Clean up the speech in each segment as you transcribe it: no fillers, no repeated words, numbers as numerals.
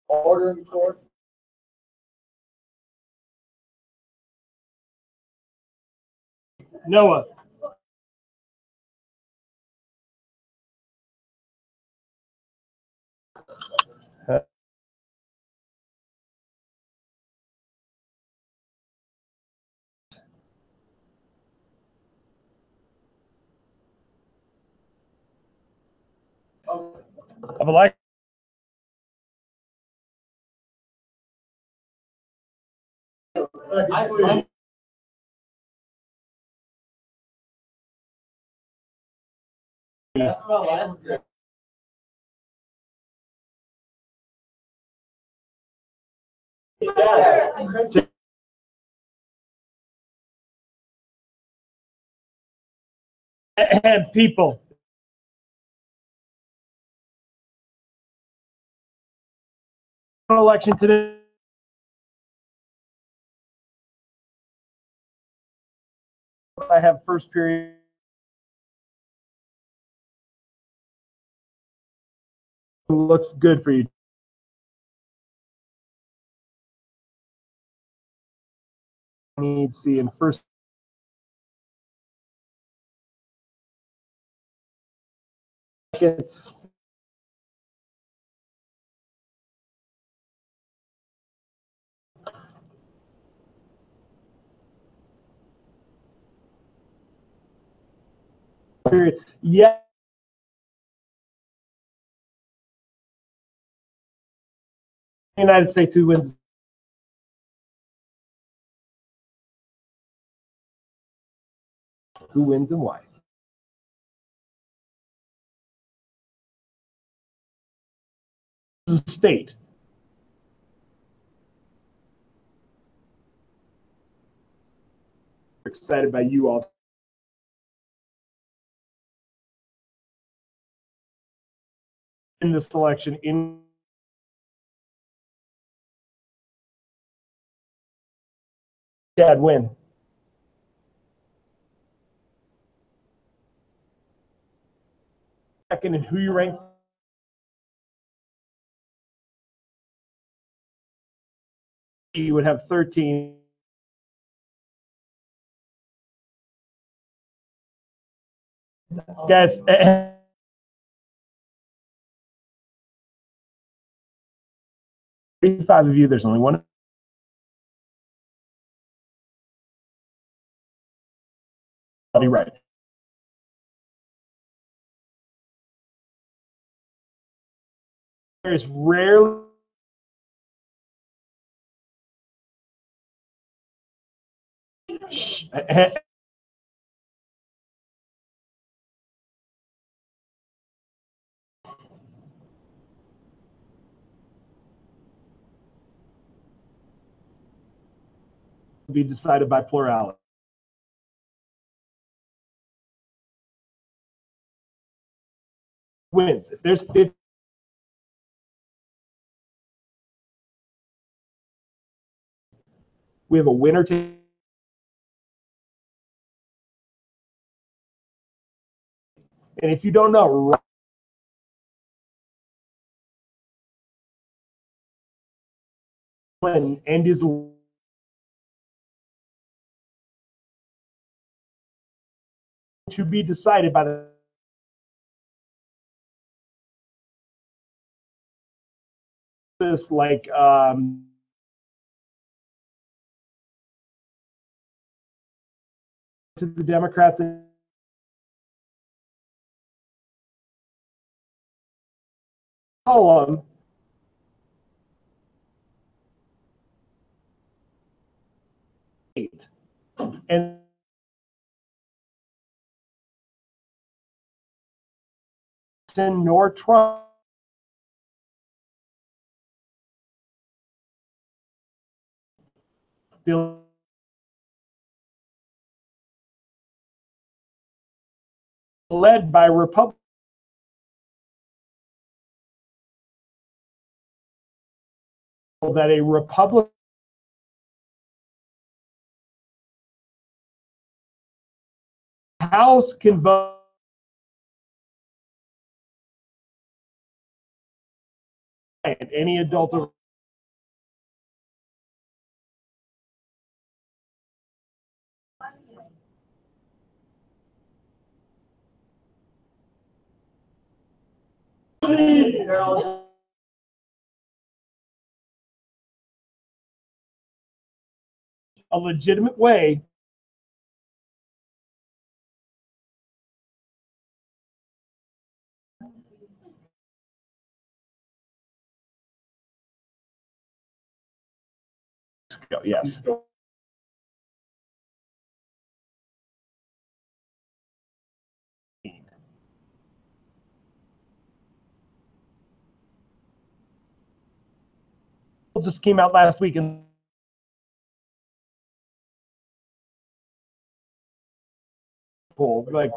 Order in court. Noah. Of election. And people. Election today. I have first period. Looks good for you. Need to see in first. Period. Yeah. United States who wins. Who wins and why? This is a state. Excited by you all. In this election, in Chad win. Second, and who you rank. You would have 13. Guys, 35 of you, there's only one. I'll be right. There is rarely be decided by plurality. Wins. If there's 50, we have a winner take. And if you don't know, and is to be decided by the like to the Democrats and column and nor Trump led by Republicans. That a Republican House can vote any adult over a legitimate way yes. Just came out last week and like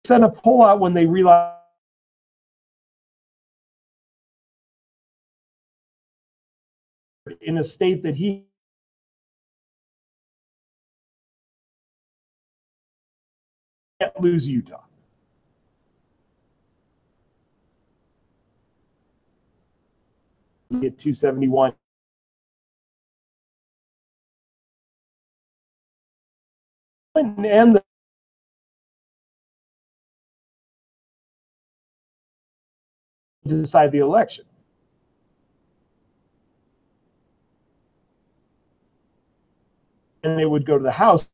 sent a poll out when they realized in a state that he can't lose Utah. Get 271. And decide the election. And they would go to the House.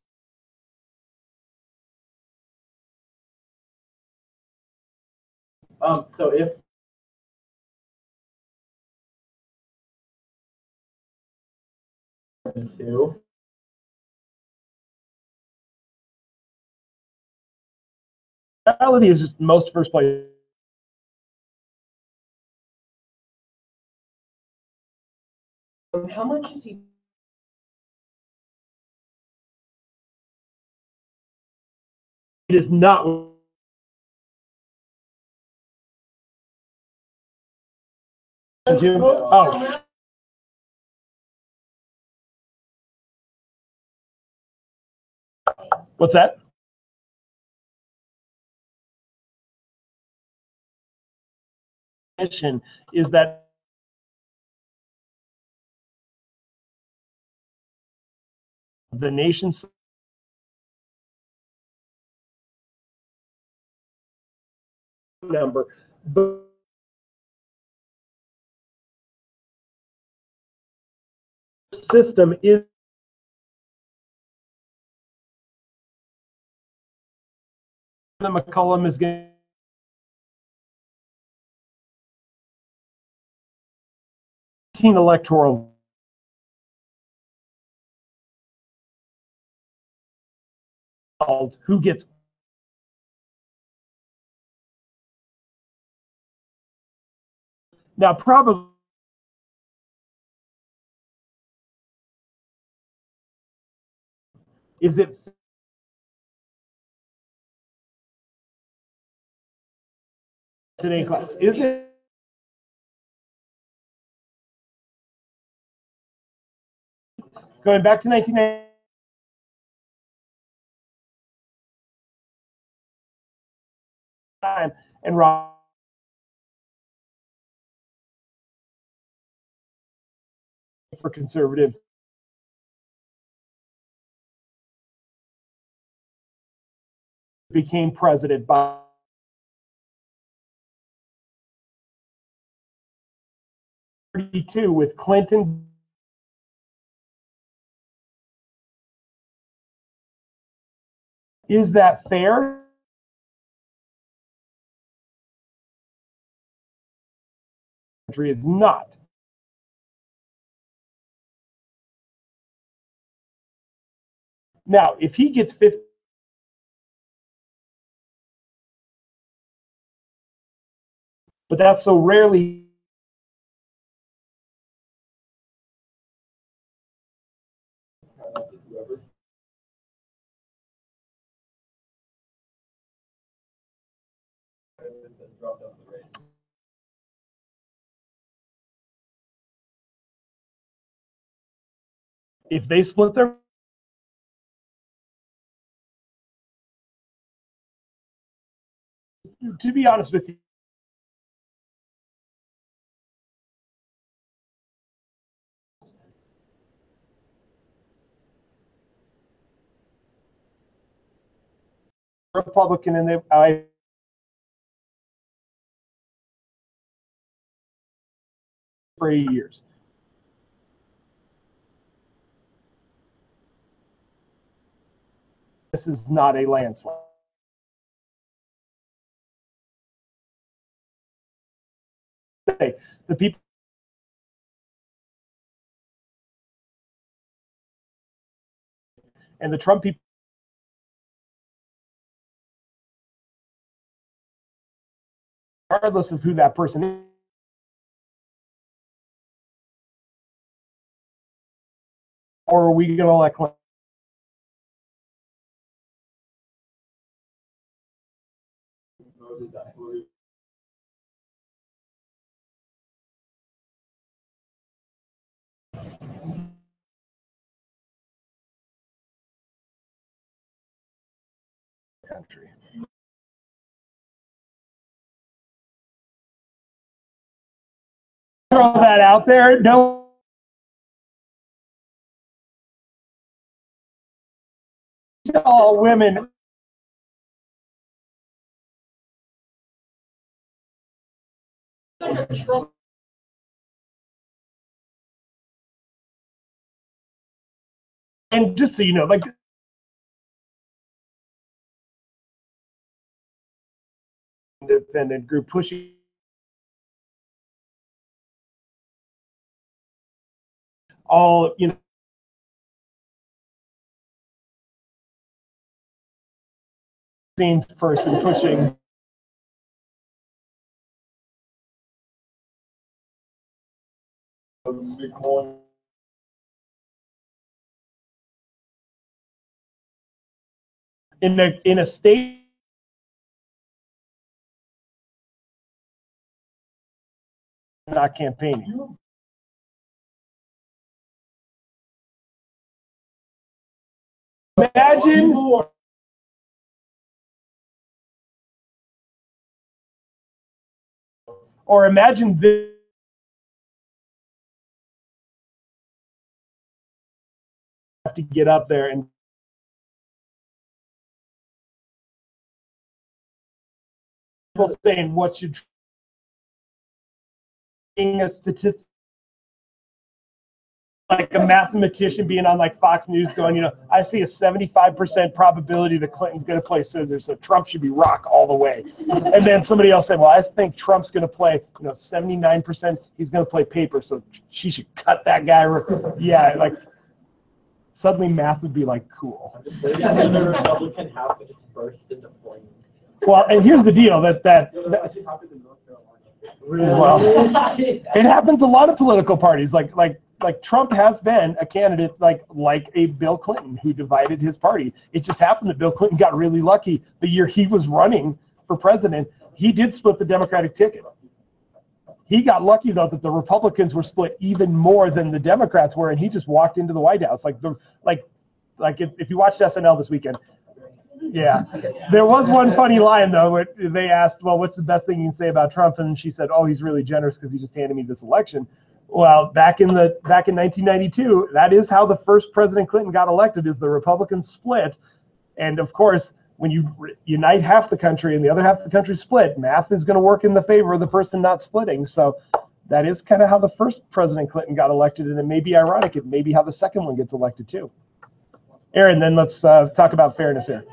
So if two, reality is just most first place. How much is he? It is not. Oh. What's that? Is that the nation's number, but system is the McCollum is getting electoral who gets now probably is it today class is it going back to 1990 and Rob for conservative became president by with Clinton. Is that fair? Country is not. Now, if he gets 50, but that's so rarely. If they split their to be honest with you, Republican, and for 8 years. This is not a landslide. The people and the Trump people, regardless of who that person is, or are we going to elect Clinton? Country. Throw that out there. No. All women. And just so you know, like, independent group pushing all, you know, scenes person pushing in a state not campaigning. Imagine or imagine this. Have to get up there and people saying what should being a statistic, like a mathematician being on like Fox News going, you know, I see a 75% probability that Clinton's going to play scissors, so Trump should be rock all the way. And then somebody else said, well, I think Trump's going to play, you know, 79%, he's going to play paper, so she should cut that guy. Yeah, like suddenly math would be like cool. The Republican House would just burst into flames. Well, and here's the deal well, it happens a lot of political parties. Like Trump has been a candidate like a Bill Clinton who divided his party. It just happened that Bill Clinton got really lucky the year he was running for president. He did split the Democratic ticket. He got lucky though that the Republicans were split even more than the Democrats were, and he just walked into the White House. If you watched SNL this weekend. Yeah, there was one funny line though where they asked, well, what's the best thing you can say about Trump? And she said, oh, he's really generous because he just handed me this election. Well, back in 1992, that is how the first President Clinton got elected, is the Republicans split. And of course, when you unite half the country and the other half of the country split, math is going to work in the favor of the person not splitting. So that is kind of how the first President Clinton got elected, and it may be ironic. It may be how the second one gets elected too. Aaron, then let's talk about fairness here.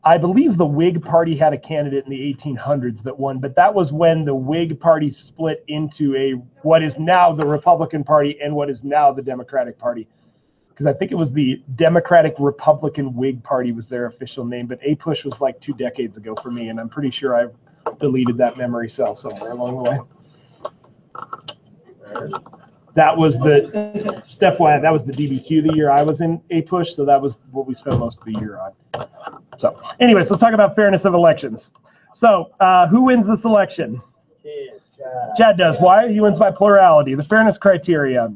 I believe the Whig Party had a candidate in the 1800s that won, but that was when the Whig Party split into what is now the Republican Party and what is now the Democratic Party. Because I think it was the Democratic Republican Whig Party was their official name, but APUSH was like 2 decades ago for me, and I'm pretty sure I've deleted that memory cell somewhere along the way. That was that was the DBQ the year I was in APUSH, so that was what we spent most of the year on. So anyways, let's talk about fairness of elections. So who wins this election? Chad does. Why? He wins by plurality. The fairness criteria.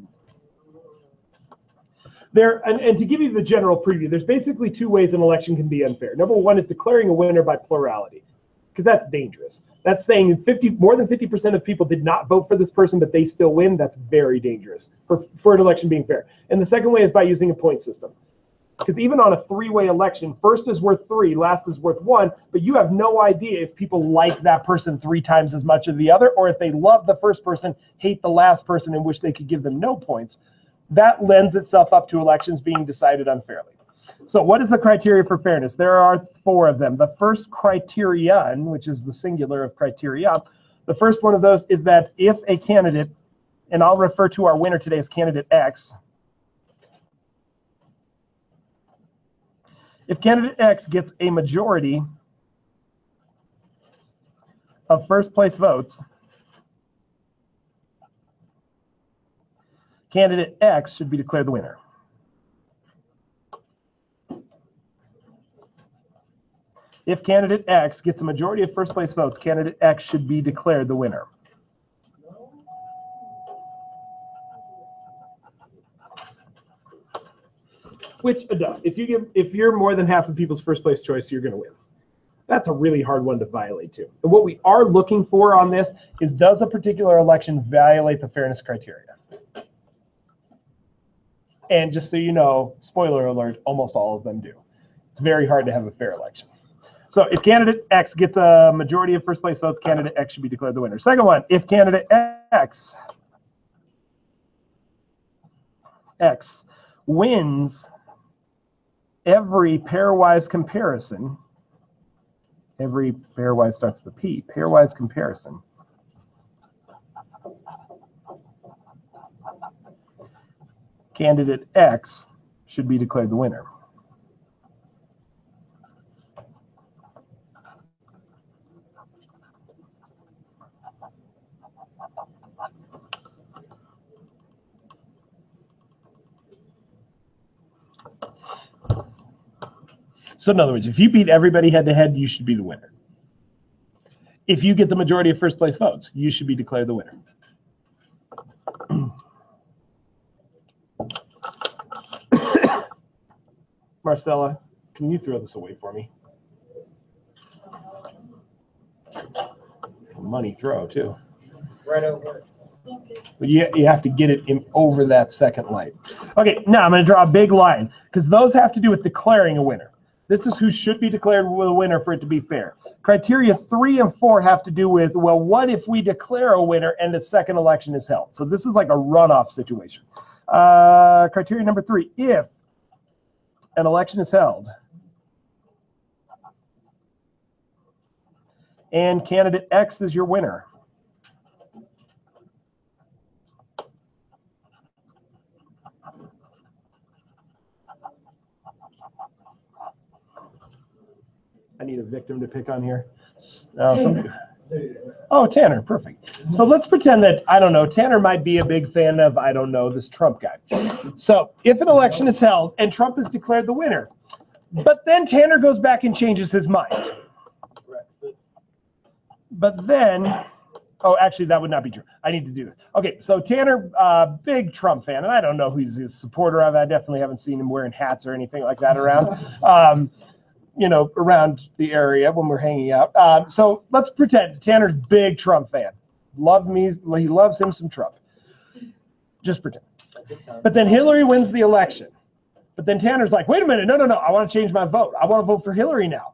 And to give you the general preview, there's basically two ways an election can be unfair. Number one is declaring a winner by plurality, because that's dangerous. That's saying more than 50% of people did not vote for this person, but they still win. That's very dangerous for an election being fair. And the second way is by using a point system. Because even on a three-way election, first is worth 3, last is worth 1, but you have no idea if people like that person 3 times as much as the other, or if they love the first person, hate the last person, and wish they could give them no points. That lends itself up to elections being decided unfairly. So what is the criteria for fairness? There are 4 of them. The first criterion, which is the singular of criteria, the first one of those is that if a candidate, and I'll refer to our winner today as candidate X, if candidate X gets a majority of first place votes, candidate X should be declared the winner. If candidate X gets a majority of first place votes, candidate X should be declared the winner. Which, if you're more than half of people's first place choice, you're going to win. That's a really hard one to violate too. And what we are looking for on this is, does a particular election violate the fairness criteria? And just so you know, spoiler alert, almost all of them do. It's very hard to have a fair election. So if candidate X gets a majority of first place votes, candidate X should be declared the winner. Second one, if candidate X wins every pairwise comparison, every pairwise starts with P, pairwise comparison, candidate X should be declared the winner. So in other words, if you beat everybody head-to-head, you should be the winner. If you get the majority of first place votes, you should be declared the winner. Marcella, can you throw this away for me? Money throw, too. Right over. But you have to get it over that second light. Okay, now I'm going to draw a big line, because those have to do with declaring a winner. This is who should be declared the winner for it to be fair. Criteria 3 and 4 have to do with, well, what if we declare a winner and the second election is held? So this is like a runoff situation. Criteria number 3, if an election is held and candidate X is your winner, I need a victim to pick on here. Oh, Tanner, perfect. So let's pretend that, I don't know, Tanner might be a big fan of, I don't know, this Trump guy. So if an election is held and Trump is declared the winner, but then Tanner goes back and changes his mind. But then, oh, actually, that would not be true. I need to do this. Okay, so Tanner, big Trump fan, and I don't know who he's a supporter of. I definitely haven't seen him wearing hats or anything like that around. You know, around the area when we're hanging out. So let's pretend Tanner's big Trump fan. He loves him some Trump. Just pretend. But then Hillary wins the election. But then Tanner's like, wait a minute, no, I want to change my vote. I want to vote for Hillary now.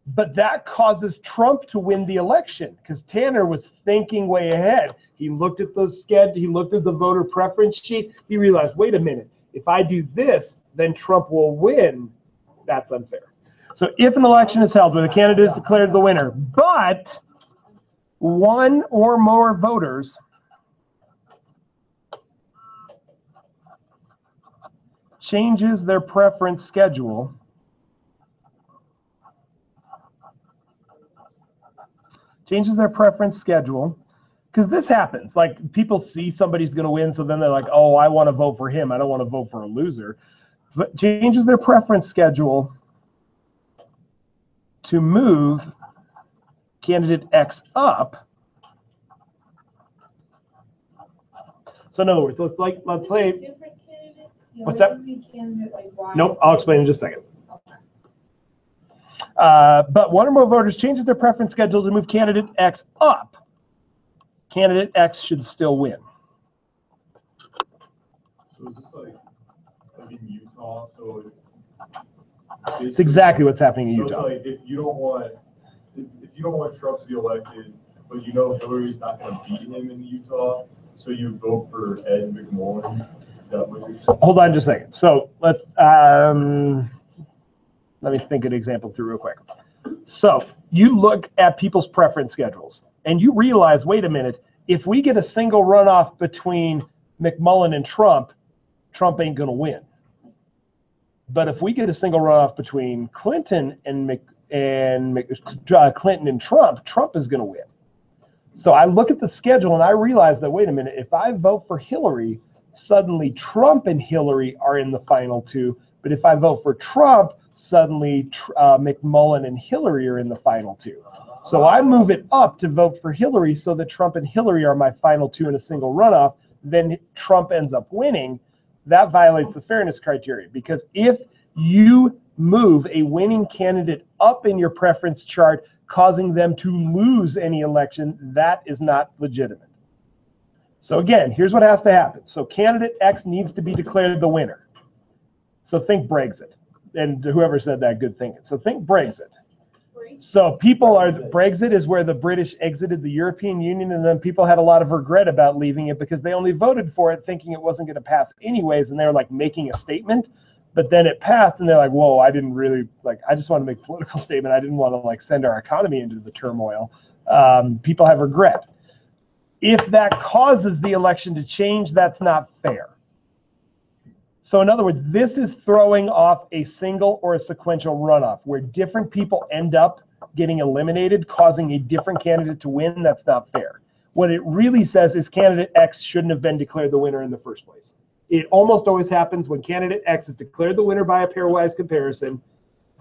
But that causes Trump to win the election because Tanner was thinking way ahead. He looked at the schedule, he looked at the voter preference sheet. He realized, wait a minute, if I do this, then Trump will win. That's unfair. So if an election is held where the candidate is declared the winner, but one or more voters changes their preference schedule, because this happens. Like, people see somebody's going to win, so then they're like, oh, I want to vote for him. I don't want to vote for a loser. But changes their preference schedule to move candidate X up. So in other words, let's say What's that? Candidate, like, why? Nope, I'll explain in just a second. Okay. But one or more voters changes their preference schedule to move candidate X up. Candidate X should still win. So is this like in Utah? So It's exactly what's happening in so Utah. it's like if you don't want Trump to be elected, but you know Hillary's not going to beat him in Utah, so you vote for Ed McMullen. Is that what you're saying? Hold on just a second. So let me think an example through real quick. So you look at people's preference schedules and you realize, wait a minute, if we get a single runoff between McMullen and Trump, Trump ain't going to win. But if we get a single runoff between Clinton and Clinton and Trump, Trump is going to win. So I look at the schedule and I realize that, wait a minute, if I vote for Hillary, suddenly Trump and Hillary are in the final two. But if I vote for Trump, suddenly McMullen and Hillary are in the final two. So I move it up to vote for Hillary so that Trump and Hillary are my final two in a single runoff. Then Trump ends up winning. That violates the fairness criteria, because if you move a winning candidate up in your preference chart, causing them to lose any election, that is not legitimate. So again, here's what has to happen. So candidate X needs to be declared the winner. So think Brexit. And whoever said that, good thinking. So think Brexit. So Brexit is where the British exited the European Union, and then people had a lot of regret about leaving it because they only voted for it thinking it wasn't going to pass anyways, and they were like making a statement. But then it passed, and they're like, whoa, I didn't really, I just want to make a political statement. I didn't want to, send our economy into the turmoil. People have regret. If that causes the election to change, that's not fair. So in other words, this is throwing off a single or a sequential runoff where different people end up getting eliminated, causing a different candidate to win. That's not fair. What it really says is candidate X shouldn't have been declared the winner in the first place. It almost always happens when candidate X is declared the winner by a pairwise comparison,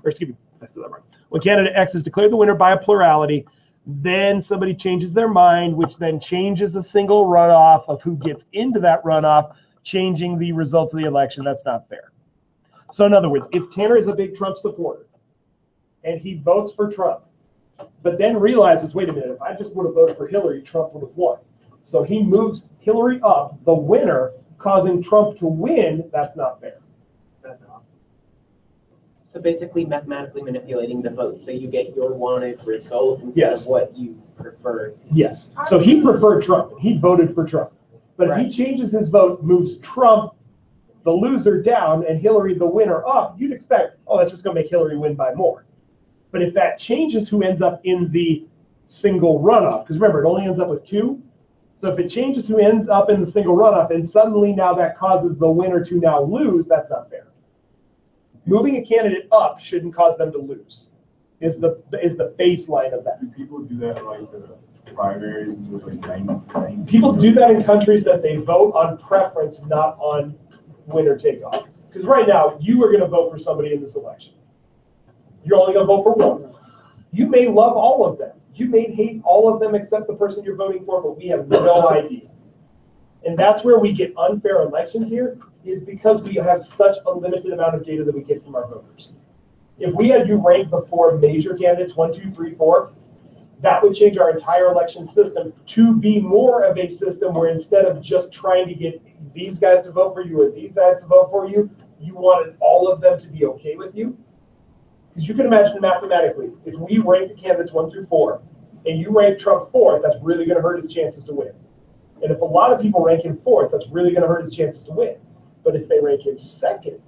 or excuse me, I said that wrong. When candidate X is declared the winner by a plurality, then somebody changes their mind, which then changes a single runoff of who gets into that runoff, changing the results of the election. That's not fair. So in other words, if Tanner is a big Trump supporter and he votes for Trump, but then realizes, wait a minute, if I just would have voted for Hillary, Trump would have won. So he moves Hillary up, the winner, causing Trump to win, that's not fair. So basically mathematically manipulating the vote so you get your wanted result instead Yes. of what you prefer. Yes. So he preferred Trump. He voted for Trump. But Right. if he changes his vote, moves Trump, the loser, down, and Hillary, the winner, up, you'd expect, oh, that's just going to make Hillary win by more. But if that changes who ends up in the single runoff, because remember, it only ends up with two. So if it changes who ends up in the single runoff, and suddenly now that causes the winner to now lose, that's not fair. Moving a candidate up shouldn't cause them to lose, is the baseline of that. Do people do that in the primaries and there's 99? People do that in countries that they vote on preference, not on winner take all. Because right now, you are going to vote for somebody in this election. You're only going to vote for one. You may love all of them. You may hate all of them except the person you're voting for, but we have no idea. And that's where we get unfair elections here, is because we have such a limited amount of data that we get from our voters. If we had you rank the four major candidates, 1, 2, 3, 4, that would change our entire election system to be more of a system where instead of just trying to get these guys to vote for you or these guys to vote for you, you wanted all of them to be okay with you. Because you can imagine mathematically, if we rank the candidates 1 through 4, and you rank Trump 4th, that's really going to hurt his chances to win. And if a lot of people rank him 4th, that's really going to hurt his chances to win. But if they rank him 2nd,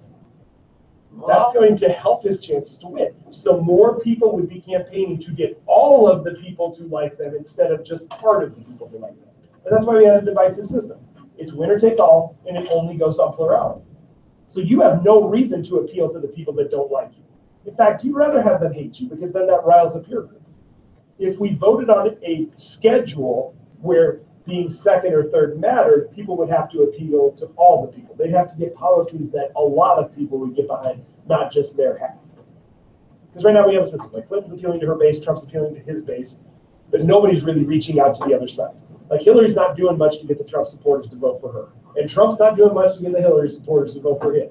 that's going to help his chances to win. So more people would be campaigning to get all of the people to like them instead of just part of the people to like them. And that's why we have a divisive system. It's winner take all, and it only goes on plurality. So you have no reason to appeal to the people that don't like you. In fact, you'd rather have them hate you because then that riles up your group. If we voted on a schedule where being 2nd or 3rd mattered, people would have to appeal to all the people. They'd have to get policies that a lot of people would get behind, not just their half. Because right now we have a system like Clinton's appealing to her base, Trump's appealing to his base, but nobody's really reaching out to the other side. Like Hillary's not doing much to get the Trump supporters to vote for her. And Trump's not doing much to get the Hillary supporters to vote for him.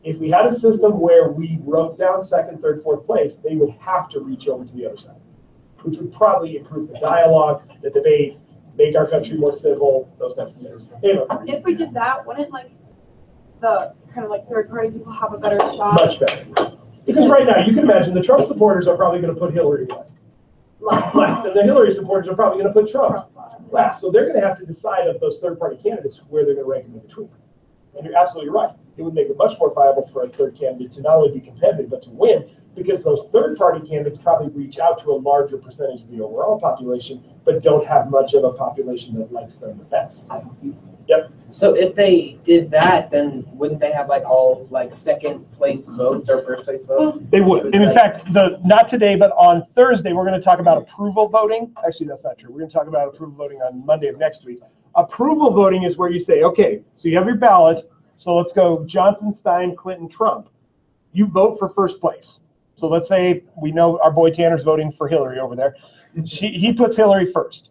If we had a system where we wrote down second, third, fourth place, they would have to reach over to the other side, which would probably improve the dialogue, the debate, make our country more civil, those types of things. Anyway, If we did that, wouldn't like the kind of like third party people have a better shot? much better. Because right now, you can imagine the Trump supporters are probably going to put Hillary last, and the Hillary supporters are probably going to put Trump last. So they're going to have to decide of those third-party candidates where they're going to rank in between. And you're absolutely right. It would make it much more viable for a third candidate to not only be competitive, but to win, because those third-party candidates probably reach out to a larger percentage of the overall population, but don't have much of a population that likes them the best. Yep. So if they did that, then wouldn't they have like all like second place votes or first place votes? They would. And in fact, not today, but on Thursday, we're going to talk about approval voting. Actually, that's not true. We're going to talk about approval voting on Monday of next week. Approval voting is where you say, okay, so you have your ballot. So let's go Johnson, Stein, Clinton, Trump. You vote for first place. So let's say we know our boy Tanner's voting for Hillary over there. He puts Hillary first.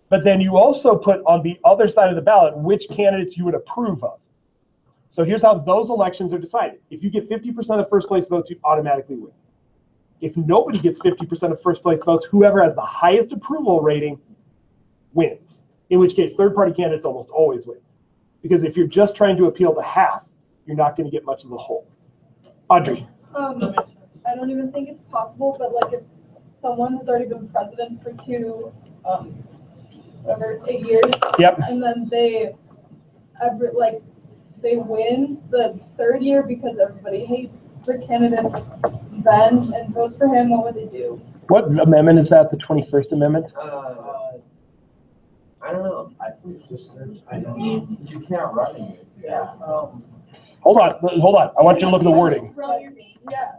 But then you also put on the other side of the ballot which candidates you would approve of. So here's how those elections are decided. If you get 50% of first place votes, you automatically win. If nobody gets 50% of first place votes, whoever has the highest approval rating wins. In which case, third-party candidates almost always win. Because if you're just trying to appeal to half, you're not going to get much of the whole. Audrey. I don't even think it's possible, but like if someone has already been president for 8 years, Yep. and then they win the third year because everybody hates the candidate then and votes for him, what would they do? What amendment is that? The 21st Amendment? I don't know. I think it's just, you can't run it. Yeah. Hold on. I want you to look at the wording. Yeah.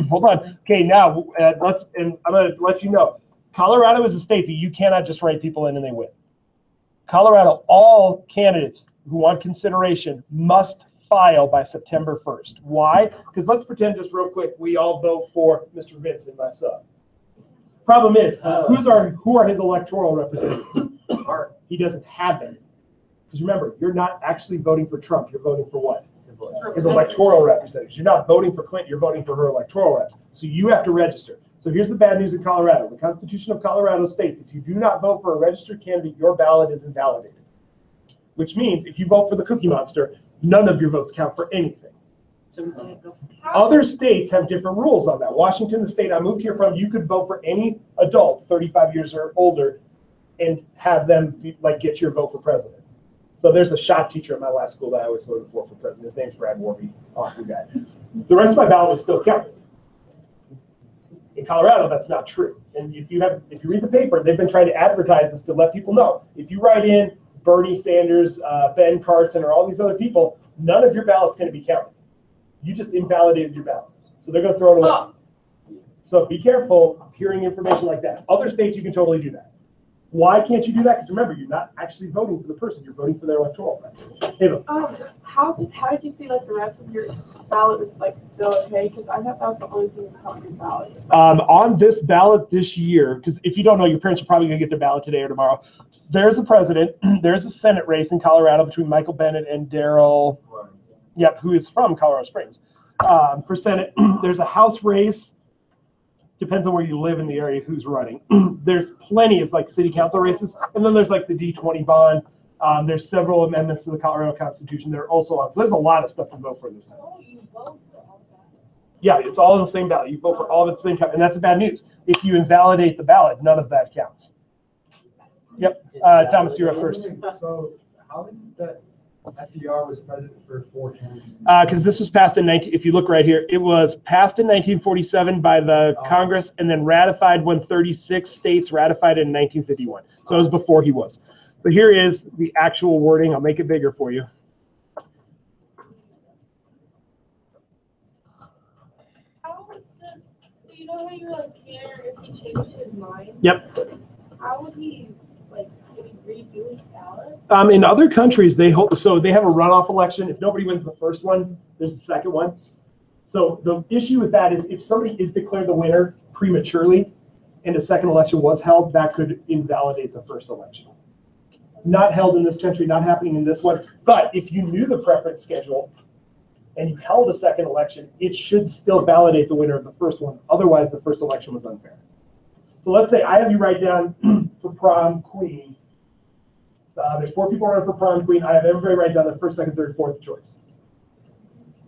Hold on. Okay, now I'm going to let you know. Colorado is a state that you cannot just write people in and they win. Colorado, all candidates who want consideration must file by September 1st. Why? Because let's pretend just real quick we all vote for Mr. Vincent, my son. Problem is, who are his electoral representatives? He doesn't have any. Because remember, you're not actually voting for Trump. You're voting for what? His electoral representatives. You're not voting for Clinton. You're voting for her electoral reps. So you have to register. So here's the bad news in Colorado. The Constitution of Colorado states if you do not vote for a registered candidate, your ballot is invalidated. Which means if you vote for the Cookie Monster, none of your votes count for anything. Other states have different rules on that. Washington, the state I moved here from, you could vote for any adult 35 years or older and have them get your vote for president. So there's a shop teacher at my last school that I always voted for president. His name's Brad Warby. Awesome guy. The rest of my ballot was still counted. In Colorado, that's not true. And if you read the paper, they've been trying to advertise this to let people know. If you write in Bernie Sanders, Ben Carson, or all these other people, none of your ballot's going to be counted. You just invalidated your ballot. So they're going to throw it away. Oh. So be careful hearing information like that. Other states, you can totally do that. Why can't you do that? Because remember, you're not actually voting for the person. You're voting for their electoral reps. How did you see the rest of your ballot was still okay? Because I thought that was the only thing that on your ballot. On this ballot this year, because if you don't know, your parents are probably going to get their ballot today or tomorrow. There's a president. There's a Senate race in Colorado between Michael Bennet and Daryl, who is from Colorado Springs. For Senate, there's a House race. Depends on where you live in the area, who's running. There's plenty of city council races, and then there's the D20 bond. There's several amendments to the Colorado Constitution that are also on. So there's a lot of stuff to vote for this time. Oh, you vote for all that? Yeah, it's all in the same ballot. You vote for all of it at the same time, and that's the bad news. If you invalidate the ballot, none of that counts. Yep. Thomas, you're up first. So how is it that FDR was president for 4 terms? Because this was passed in if you look right here, it was passed in 1947 by the Congress and then ratified when 36 states ratified it in 1951. So it was before he was. So here is the actual wording. I'll make it bigger for you. How would this, so you know how you're Tanner, if he changed his mind? Yep. How would he, would he redo his ballot? In other countries, they have a runoff election. If nobody wins the first one, there's a second one. So the issue with that is if somebody is declared the winner prematurely and a second election was held, that could invalidate the first election. not held in this country, not happening in this one. But if you knew the preference schedule and you held a second election, it should still validate the winner of the first one. Otherwise, the first election was unfair. So let's say I have you write down for prom queen. There's 4 people running for prom queen. I have everybody write down their first, second, third, fourth choice.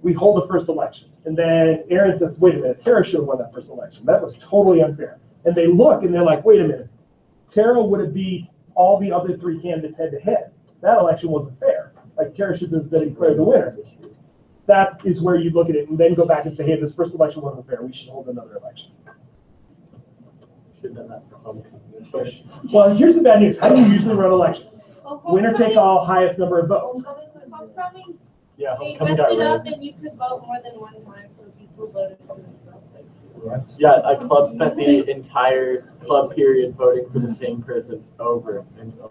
We hold the first election. And then Aaron says, wait a minute, Tara should have won that first election. That was totally unfair. And they look and they're like, wait a minute, Tara would have beat all the other 3 candidates head to head. That election wasn't fair. Like Tara should have been declared the winner. That is where you look at it and then go back and say, hey, this first election wasn't fair. We should hold another election. Well, here's the bad news. How do you usually run elections? Winner take all, highest number of votes. Homecoming, Yeah, they homecoming messed got it up rid. and you could vote more than one time, so people voted for themselves. Yeah, a club spent the entire club period voting for the same person over and over.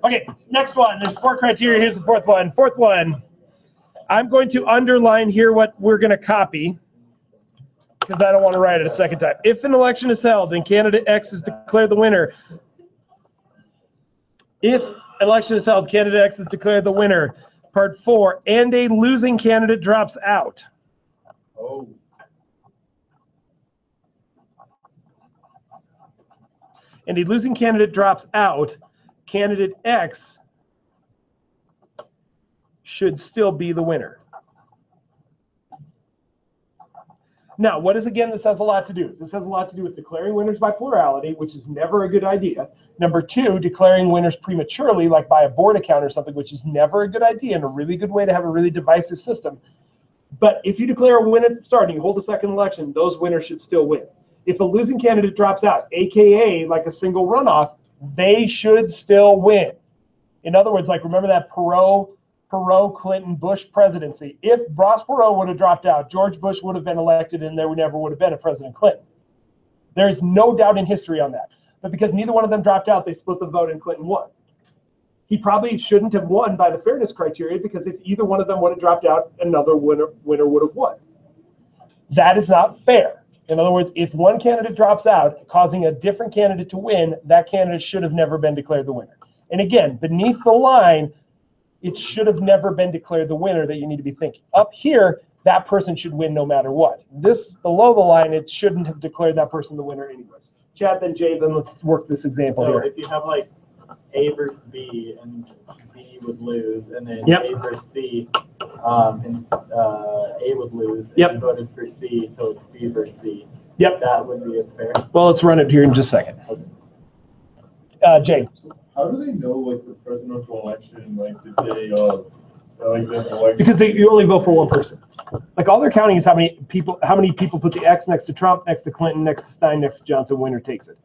Okay, next one. There's 4 criteria. Here's the 4th one. 4th one. I'm going to underline here what we're going to copy because I don't want to write it a second time. If an election is held and candidate X is declared the winner, if an election is held, candidate X is declared the winner. Part 4, and a losing candidate drops out. Oh. And a losing candidate drops out, candidate X should still be the winner. Now, what is, again, this has a lot to do. This has a lot to do with declaring winners by plurality, which is never a good idea. Number 2, declaring winners prematurely, like by a board account or something, which is never a good idea and a really good way to have a really divisive system. But if you declare a win at the start and you hold a second election, those winners should still win. If a losing candidate drops out, aka like a single runoff, they should still win. In other words, like remember that Perot, Clinton, Bush presidency. If Ross Perot would have dropped out, George Bush would have been elected and there never would have been a President Clinton. There is no doubt in history on that. But because neither one of them dropped out, they split the vote and Clinton won. He probably shouldn't have won by the fairness criteria because if either one of them would have dropped out, another winner would have won. That is not fair. In other words, if one candidate drops out, causing a different candidate to win, that candidate should have never been declared the winner. And again, beneath the line, it should have never been declared the winner that you need to be thinking. Up here, that person should win no matter what. This, below the line, it shouldn't have declared that person the winner anyways. Chad, then Jay, then let's work this example So here. if you have like A versus B, and B would lose, and then Yep. A versus C, and A would lose, and Yep. you voted for C, so it's B versus C. Yep. That would be fair. Well, let's run it here in just a second. Jay. How do they know, like, the presidential election, like, the day of, like, the election? Because you only vote for one person. Like, all they're counting is how many people put the X next to Trump, next to Clinton, next to Stein, next to Johnson, winner takes it.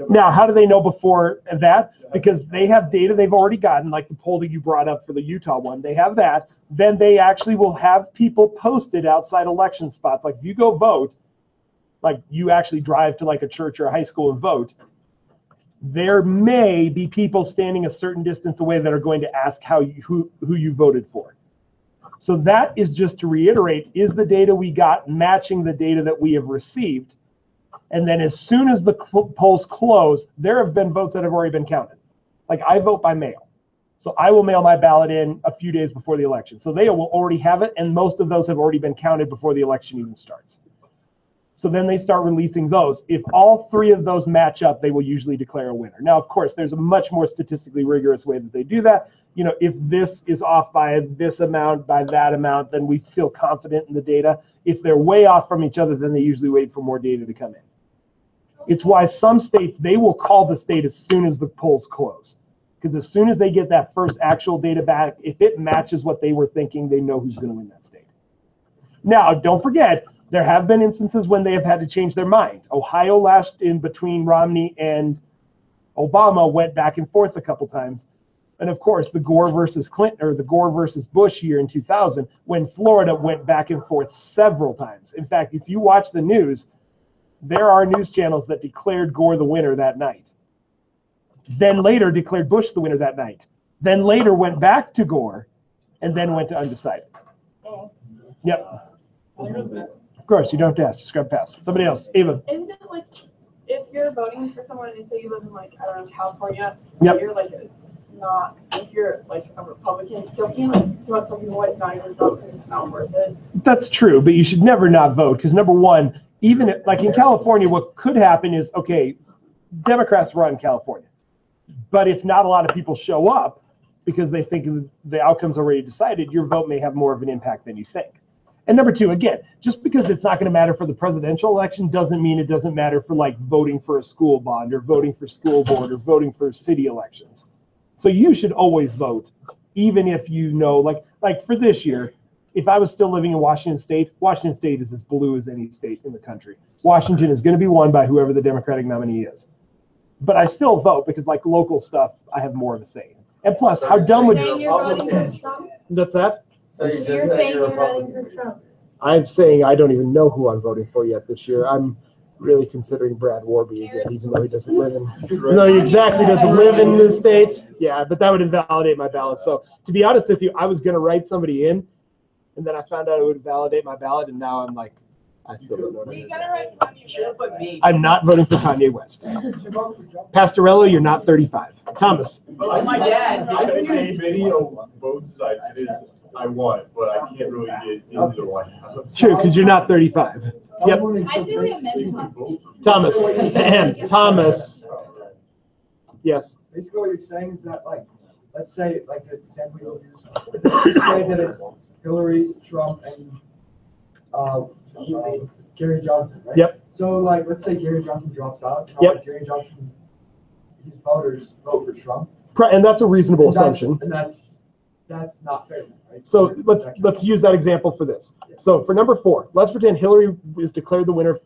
Now, how do they know before that? Because they have data they've already gotten, like the poll that you brought up for the Utah one. They have that. Then they actually will have people posted outside election spots. Like, if you go vote, like you actually drive to like a church or a high school and vote, there may be people standing a certain distance away that are going to ask who you voted for. So that is just to reiterate, is the data we got matching the data that we have received? And then as soon as the polls close, there have been votes that have already been counted. Like, I vote by mail. So I will mail my ballot in a few days before the election. So they will already have it, and most of those have already been counted before the election even starts. So then they start releasing those. If all three of those match up, they will usually declare a winner. Now, of course, there's a much more statistically rigorous way that they do that. You know, if this is off by this amount, by that amount, then we feel confident in the data. If they're way off from each other, then they usually wait for more data to come in. It's why some states, they will call the state as soon as the polls close. Because as soon as they get that first actual data back, if it matches what they were thinking, they know who's going to win that state. Now, don't forget, there have been instances when they have had to change their mind. Ohio last in between Romney and Obama went back and forth a couple times. And of course, the Gore versus Clinton, or the Gore versus Bush year in 2000, when Florida went back and forth several times. In fact, if you watch the news, there are news channels that declared Gore the winner that night. Then later declared Bush the winner that night. Then later went back to Gore, and then went to undecided. Yep. Of course, you don't have to ask. Just grab pass. Somebody else. Ava. Isn't it like, if you're voting for someone and say you live in, like, I don't know, California, Yep. you're like, it's not, if you're like a Republican, don't you like tell some people what not even vote because it's not worth it? That's true, but you should never not vote, because number one, even if, like in California, what could happen is, okay, Democrats run California, but if not a lot of people show up because they think the outcome's already decided, your vote may have more of an impact than you think. And number two, again, just because it's not going to matter for the presidential election doesn't mean it doesn't matter for like voting for a school bond or voting for school board or voting for city elections. So you should always vote, even if you know, like for this year, if I was still living in Washington State is as blue as any state in the country. Washington is going to be won by whoever the Democratic nominee is. But I still vote because, like, local stuff, I have more of a say. And plus, how dumb would Saying you're voting for Trump? That's that? So you're saying you're voting for Trump? I'm saying I don't even know who I'm voting for yet this year. I'm really considering Brad Warby again, even though he doesn't live in. No, he exactly doesn't live in the state. Yeah, but that would invalidate my ballot. So to be honest with you, I was going to write somebody in, and then I found out it would validate my ballot, and now I'm like, I still don't know. You gotta write Kanye West. Me. I'm not voting for Kanye West. Pastorello, you're not 35. Thomas. Like my dad. I can get as many votes as I want, but I can't really get into the White House. True, because you're not 35. Yep. I feel like amendment. Thomas. And Thomas. Yes. Basically, what you're saying is that, like, let's say, like, the example you'll use, let's say that it's Hillary, Trump, and Gary Johnson, right? Yep. So, like, let's say Gary Johnson drops out. Yep. Gary Johnson, his voters vote for Trump. And that's a reasonable And that's- assumption. And that's not fair, right? So let's use that example for this. So for number 4, let's pretend Hillary is declared the winner of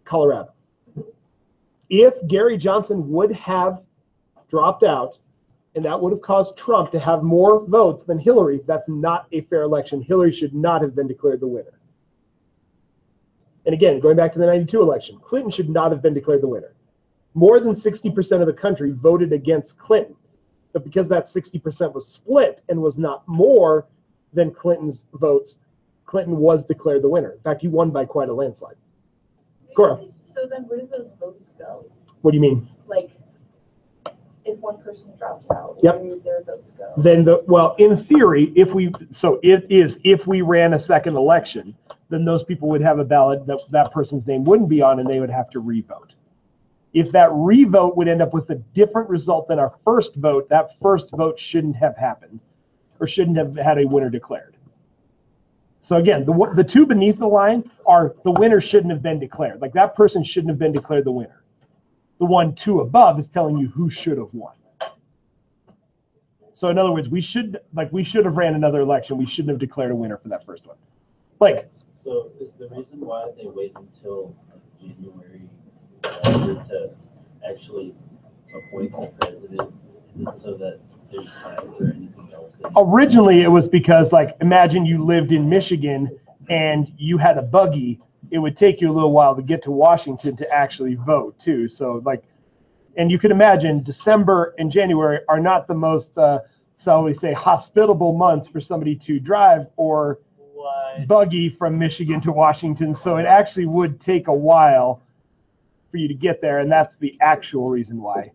Colorado. If Gary Johnson would have dropped out, and that would have caused Trump to have more votes than Hillary, that's not a fair election. Hillary should not have been declared the winner. And again, going back to the 92 election, Clinton should not have been declared the winner. More than 60% of the country voted against Clinton. But because that 60% was split and was not more than Clinton's votes, Clinton was declared the winner. In fact, he won by quite a landslide. Cora, So then where do those votes go? what do you mean? Like, if one person drops out, Yep. where do their votes go? Then in theory, if we ran a second election, then those people would have a ballot that person's name wouldn't be on, and they would have to re-vote. If that re-vote would end up with a different result than our first vote, that first vote shouldn't have happened, or shouldn't have had a winner declared. So again, the two beneath the line are the winner shouldn't have been declared. Like that person shouldn't have been declared the winner. The 1, 2 above is telling you who should have won. So in other words, we should have ran another election. We shouldn't have declared a winner for that first one. Like. So is the reason why they wait until January to actually appoint the president, is it so that there's time or anything else? Originally, it was because, like, imagine you lived in Michigan and you had a buggy. It would take you a little while to get to Washington to actually vote, too. So, like, and you can imagine December and January are not the most, shall we say, hospitable months for somebody to drive or buggy from Michigan to Washington. So it actually would take a while for you to get there, and that's the actual reason why.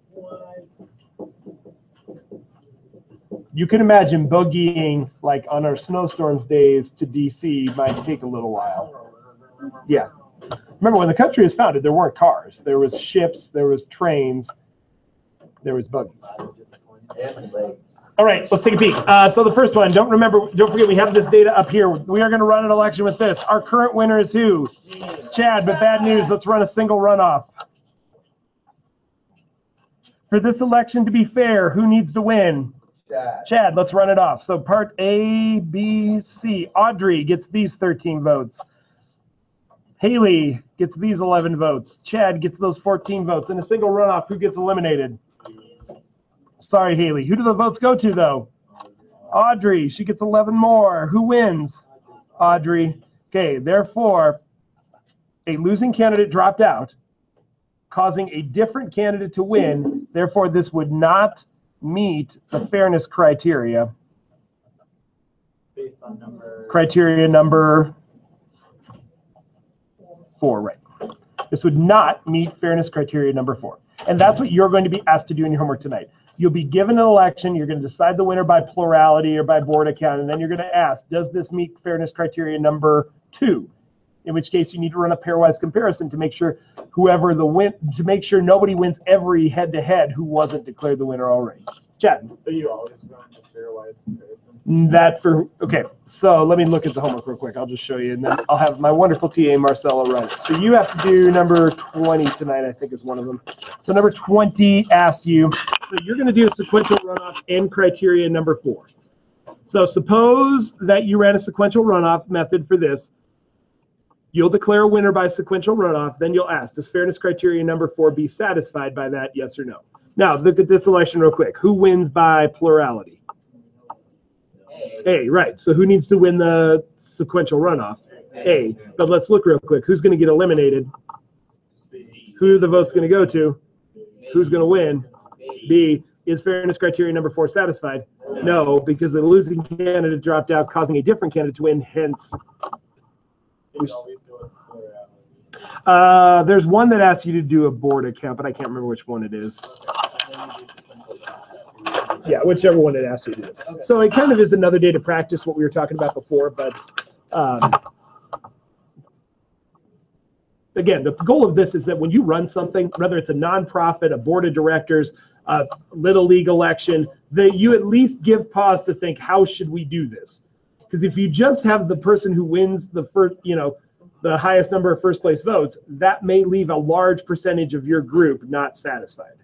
You can imagine buggying, like, on our snowstorms days to D.C. might take a little while. Yeah. Remember, when the country was founded, there weren't cars. There was ships, there was trains, there was buggies. All right, let's take a peek. So the first one, don't forget we have this data up here. We are going to run an election with this. Our current winner is who? Chad, but bad news. Let's run a single runoff. For this election to be fair, who needs to win? Chad, let's run it off. So part A, B, C. Audrey gets these 13 votes. Haley gets these 11 votes. Chad gets those 14 votes. In a single runoff, who gets eliminated? Sorry, Haley. Who do the votes go to, though? Audrey. She gets 11 more. Who wins? Audrey. Okay, therefore, a losing candidate dropped out, causing a different candidate to win. Therefore, this would not meet the fairness criteria. Based on criteria number 4, right. This would not meet fairness criteria number 4. And that's what you're going to be asked to do in your homework tonight. You'll be given an election. You're going to decide the winner by plurality or by board account, and then you're going to ask, does this meet fairness criteria number 2? In which case, you need to run a pairwise comparison to make sure to make sure nobody wins every head-to-head who wasn't declared the winner already. Chad. So you always run a pairwise comparison? Okay, so let me look at the homework real quick. I'll just show you, and then I'll have my wonderful TA, Marcella, run it. So you have to do number 20 tonight, I think is one of them. So number 20 asks you, so you're going to do a sequential runoff and criteria number 4. So suppose that you ran a sequential runoff method for this. You'll declare a winner by sequential runoff. Then you'll ask, does fairness criteria number 4 be satisfied by that, yes or no? Now, look at this election real quick. Who wins by plurality? A, right. So who needs to win the sequential runoff? A. But let's look real quick. Who's going to get eliminated? Who are the votes going to go to? Who's going to win? B. Is fairness criteria number 4 satisfied? No, because the losing candidate dropped out, causing a different candidate to win, hence. There's one that asks you to do a board account, but I can't remember which one it is. Yeah, whichever one it asks you to do. Okay. So it kind of is another day to practice what we were talking about before, but again, the goal of this is that when you run something, whether it's a nonprofit, a board of directors, a little league election, that you at least give pause to think, how should we do this? Because if you just have the person who wins the first, the highest number of first place votes, that may leave a large percentage of your group not satisfied.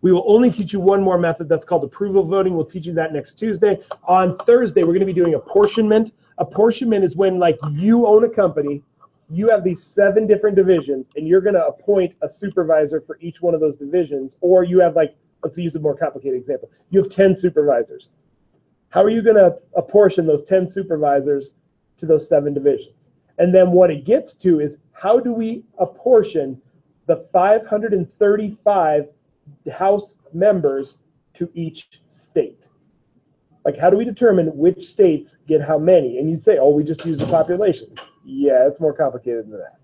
We will only teach you one more method that's called approval voting. We'll teach you that next Tuesday. On Thursday, we're going to be doing apportionment. Apportionment is when, like, you own a company, you have these 7 different divisions, and you're going to appoint a supervisor for each one of those divisions. Or you have, like, let's use a more complicated example. You have 10 supervisors. How are you going to apportion those 10 supervisors to those 7 divisions? And then what it gets to is, how do we apportion the 535 House members to each state? Like, how do we determine which states get how many? And you'd say, oh, we just use the population. Yeah, it's more complicated than that.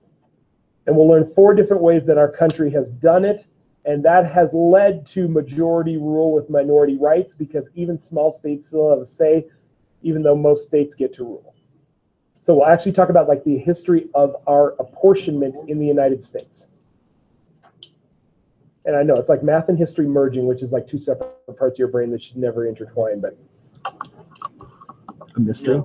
And we'll learn 4 different ways that our country has done it, and that has led to majority rule with minority rights, because even small states still have a say, even though most states get to rule. So we'll actually talk about, like, the history of our apportionment in the United States. And I know it's like math and history merging, which is like 2 separate parts of your brain that should never intertwine, but a mystery.